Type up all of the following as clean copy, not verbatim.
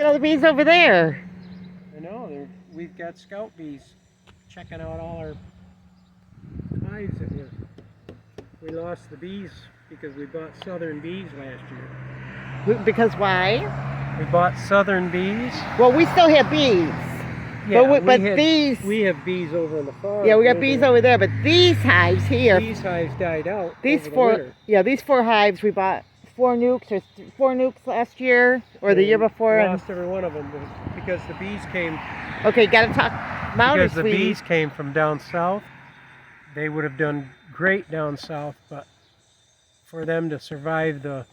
Look at all the bees over there. I know, we've got scout bees checking out all our hives that we lost the bees because we bought southern bees last year. Because why? We bought southern bees. Well, we still have bees. Yeah, but these... We have bees over in the farm. Yeah, we got bees over there, but these hives here... These hives died out these over four, the winter. Yeah, these 4 hives, we bought 4 nukes last year, or the year before. We lost every one of them because the bees came... Okay, gotta talk louder, because the bees came from down south. They would have done great down south, but for them to survive the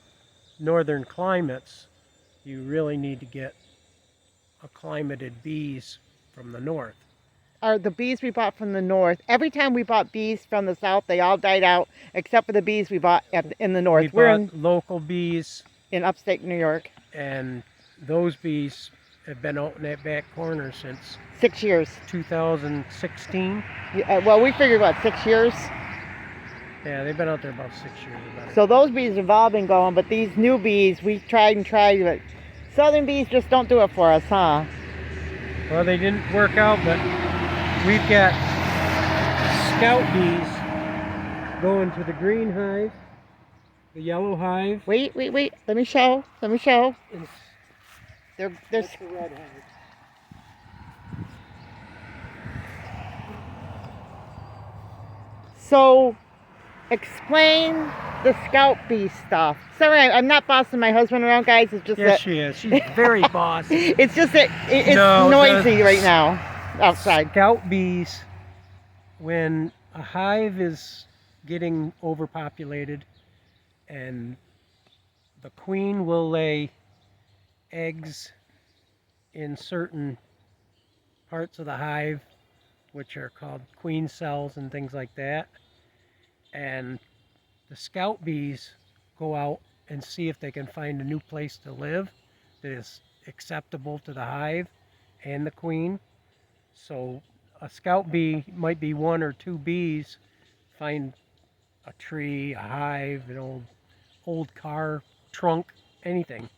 northern climates, you really need to get acclimated bees from the north. Are the bees we bought from the north? Every time we bought bees from the south, they all died out, except for the bees we bought in the north. We're bought local bees in upstate New York, and those bees have been out in that back corner since 6 years. 2016. Yeah, well, we figured what, 6 years? Yeah, they've been out there about 6 years. So those bees have all been going, but these new bees, we tried, but southern bees just don't do it for us, huh? Well, they didn't work out, but we've got scout bees going to the green hive, the yellow hive. Wait. Let me show. That's the red hive. So, explain the scout bee stuff. Sorry, I'm not bossing my husband around, guys. It's just yes, she is. She's very bossy. It's just that it's noisy right now outside. Scout bees, when a hive is getting overpopulated and the queen will lay eggs in certain parts of the hive, which are called queen cells and things like that, and the scout bees go out and see if they can find a new place to live that is acceptable to the hive and the queen. So a scout bee might be 1 or 2 bees, find a tree, a hive, an old car trunk, anything,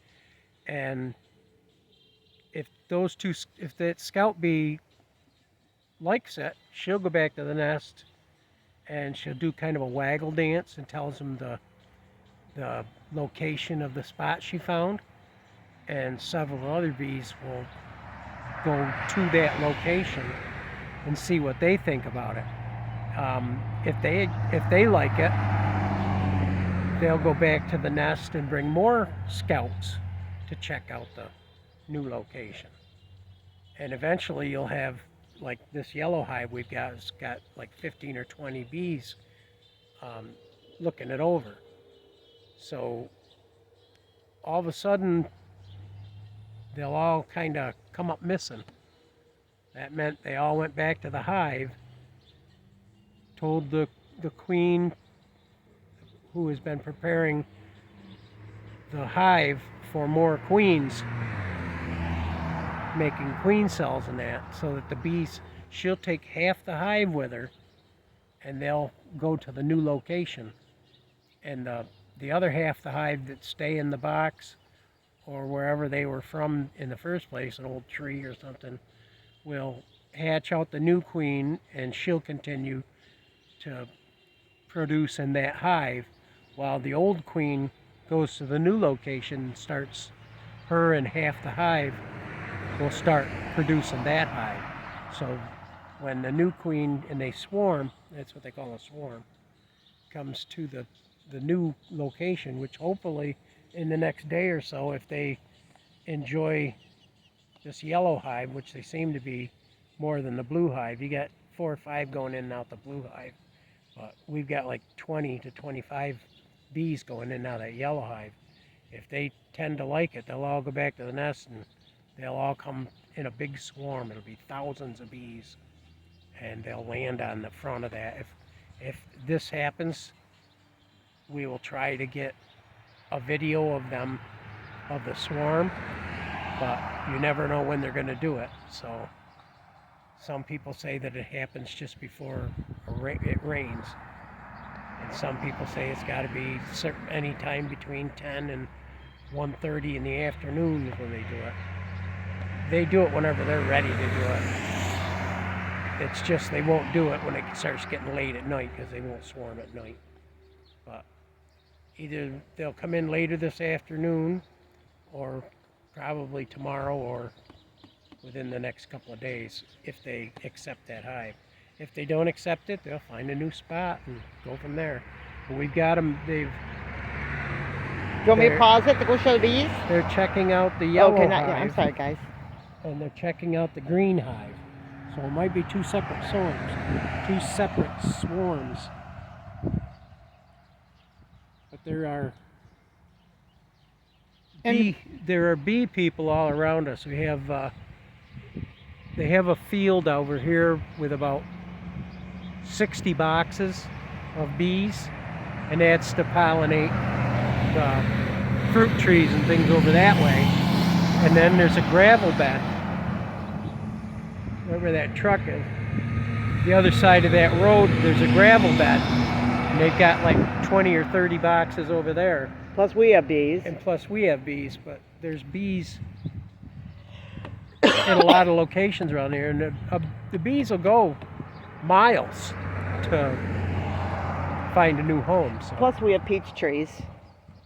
and if that scout bee likes it, she'll go back to the nest and she'll do kind of a waggle dance and tells them the location of the spot she found, and several other bees will go to that location and see what they think about it. If they like it, they'll go back to the nest and bring more scouts to check out the new location. And eventually you'll have, like this yellow hive we've got, has got like 15 or 20 bees looking it over. So all of a sudden they'll all kind of come up missing. That meant they all went back to the hive, told the queen who has been preparing the hive for more queens, making queen cells and that, so that the bees, she'll take half the hive with her and they'll go to the new location, and the other half the hive that stay in the box or wherever they were from in the first place, an old tree or something, will hatch out the new queen and she'll continue to produce in that hive, while the old queen goes to the new location and starts, her and half the hive will start producing that hive. So when the new queen, and they swarm, that's what they call a swarm, comes to the new location, which hopefully in the next day or so, if they enjoy this yellow hive, which they seem to be more than the blue hive, you got 4 or 5 going in and out the blue hive, but we've got like 20 to 25 bees going in and out of that yellow hive. If they tend to like it, they'll all go back to the nest and they'll all come in a big swarm. It'll be thousands of bees, and they'll land on the front of that. If this happens, we will try to get a video of them, of the swarm, but you never know when they're going to do it. So some people say that it happens just before it rains, and some people say it's got to be any time between 10 and 1:30 in the afternoon is when they do it. they do it whenever they're ready to do it. It's just they won't do it when it starts getting late at night because they won't swarm at night. But either they'll come in later this afternoon or probably tomorrow or within the next couple of days if they accept that hive. If they don't accept it, they'll find a new spot and go from there. But we've got them, Do you want me to pause it to go show the bees? they're checking out the yellow Okay, hive. yeah, I'm sorry, guys. And they're checking out the green hive. So it might be two separate swarms. But there are bee people all around us. We have they have a field over here with about 60 boxes of bees, and that's to pollinate the fruit trees and things over that way. And then there's a gravel bed wherever that truck is. The other side of that road, there's a gravel bed, and they've got like 20 or 30 boxes over there. Plus we have bees. And plus we have bees, but there's bees in a lot of locations around here, and the bees will go miles to find a new home. So. Plus we have peach trees.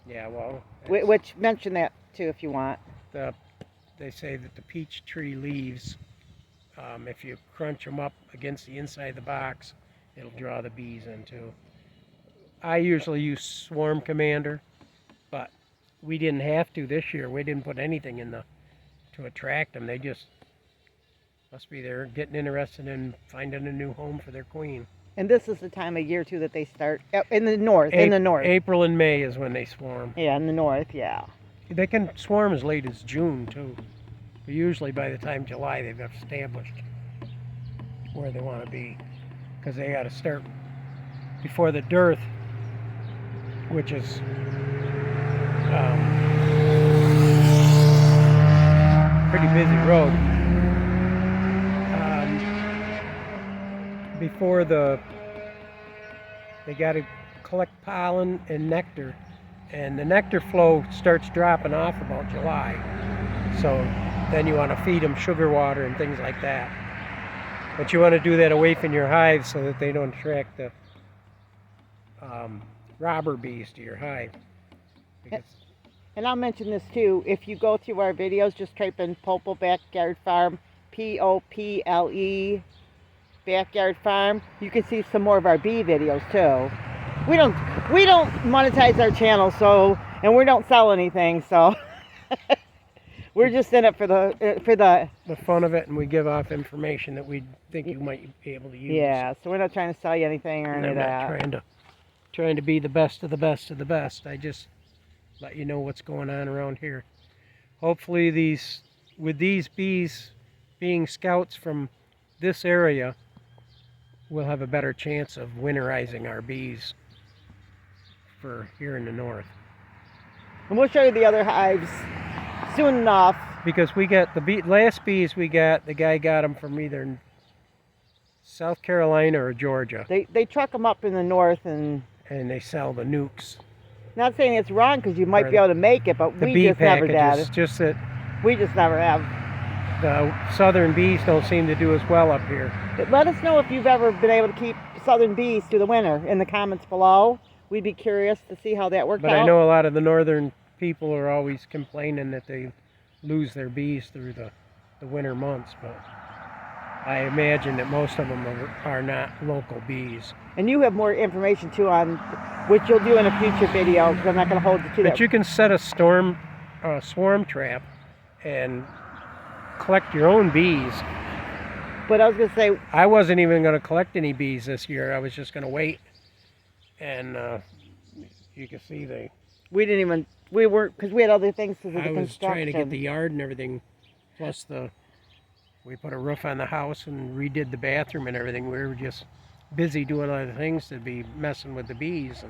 Yeah, well, Which, mention that too if you want. they say that the peach tree leaves, if you crunch them up against the inside of the box, it'll draw the bees in too. I usually use Swarm Commander, but we didn't have to this year. We didn't put anything in to attract them. They just must be there getting interested in finding a new home for their queen. And this is the time of year too that they start in the north. In the north. April and May is when they swarm. Yeah, in the north. Yeah. They can swarm as late as June too. But usually by the time July they've established where they want to be, because they got to start before the dearth, which is pretty busy road. Before they got to collect pollen and nectar, and the nectar flow starts dropping off about July. So then you want to feed them sugar water and things like that. But you want to do that away from your hive so that they don't attract the robber bees to your hive. Because And I'll mention this too. If you go through our videos, just type in Popple Backyard Farm, P-O-P-L-E, Backyard Farm. You can see some more of our bee videos too. We don't monetize our channel, so, and we don't sell anything, so we're just in it for the fun of it, and we give off information that we think you might be able to use. Yeah, so we're not trying to sell you anything or And any of I'm that. not trying to be the best of the best of the best. I just let you know what's going on around here. Hopefully with these bees being scouts from this area, we'll have a better chance of winterizing our bees for here in the north. And we'll show you the other hives soon enough. Because we got last bees we got, the guy got them from either South Carolina or Georgia. They truck them up in the north, and they sell the nukes. not saying it's wrong because you might be able to make it, but The we bee just never packages, did. just that We just never have. the southern bees don't seem to do as well up here. But let us know if you've ever been able to keep southern bees through the winter in the comments below. We'd be curious to see how that worked out. But I know a lot of the northern people are always complaining that they lose their bees through the winter months, but I imagine that most of them are not local bees. And you have more information too on which you'll do in a future video, because I'm not going to hold you to that. But you can set a swarm trap and collect your own bees. But I was going to say, I wasn't even going to collect any bees this year. I was just going to wait. And you can see we weren't, because we had other things because of the I was construction. trying to get the yard and everything, plus we put a roof on the house and redid the bathroom and everything. We were just busy doing other things to be messing with the bees.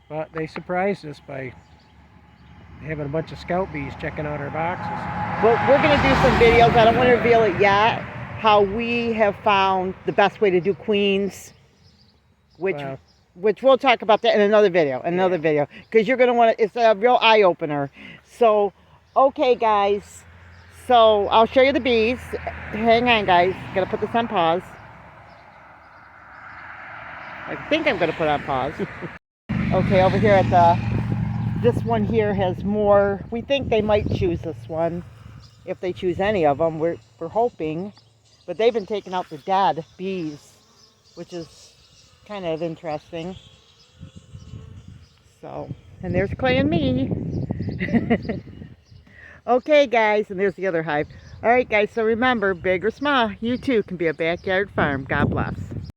But they surprised us by having a bunch of scout bees checking out our boxes. Well, we're going to do some videos. I don't want to reveal it yet. How we have found the best way to do queens, which we'll talk about that in another video, because you're going to want to, it's a real eye-opener. So, okay guys, So I'll show you the bees. Hang on, guys. Gotta put this on pause. I think I'm gonna put it on pause. Okay, over here at this one here has more. We think they might choose this one. If they choose any of them, we're hoping. But they've been taking out the dead bees, which is kind of interesting. So, and there's Clay and me. Okay, guys, and there's the other hive. All right, guys, so remember, big or small, you too can be a backyard farm. God bless.